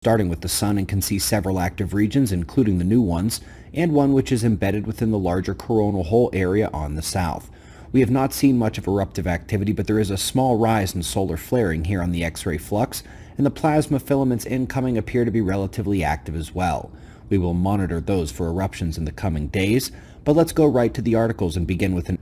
starting with the sun and can see several active regions, including the new ones, and one which is embedded within the larger coronal hole area on the south. We have not seen much of eruptive activity, but there is a small rise in solar flaring here on the X-ray flux, and the plasma filaments incoming appear to be relatively active as well. We will monitor those for eruptions in the coming days, but let's go right to the articles and begin with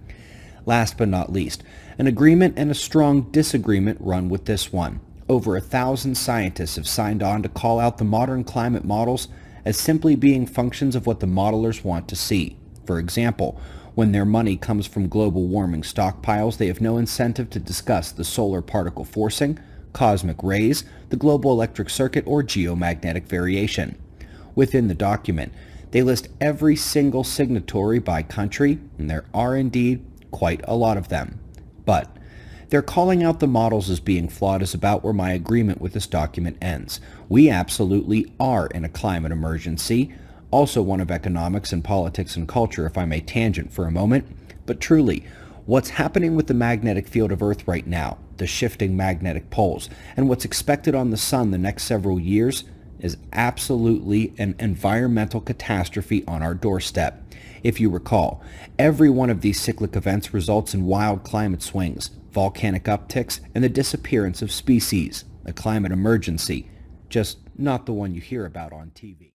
last but not least, an agreement and a strong disagreement run with this one. Over 1,000 scientists have signed on to call out the modern climate models as simply being functions of what the modelers want to see. For example, when their money comes from global warming stockpiles, they have no incentive to discuss the solar particle forcing, cosmic rays, the global electric circuit, or geomagnetic variation. Within the document, they list every single signatory by country, and there are indeed quite a lot of them. But they're calling out the models as being flawed is about where my agreement with this document ends. We absolutely are in a climate emergency, also one of economics and politics and culture, if I may tangent for a moment. But truly, what's happening with the magnetic field of Earth right now, the shifting magnetic poles, and what's expected on the sun the next several years is absolutely an environmental catastrophe on our doorstep. If you recall, every one of these cyclic events results in wild climate swings, volcanic upticks, and the disappearance of species. A climate emergency, just not the one you hear about on TV.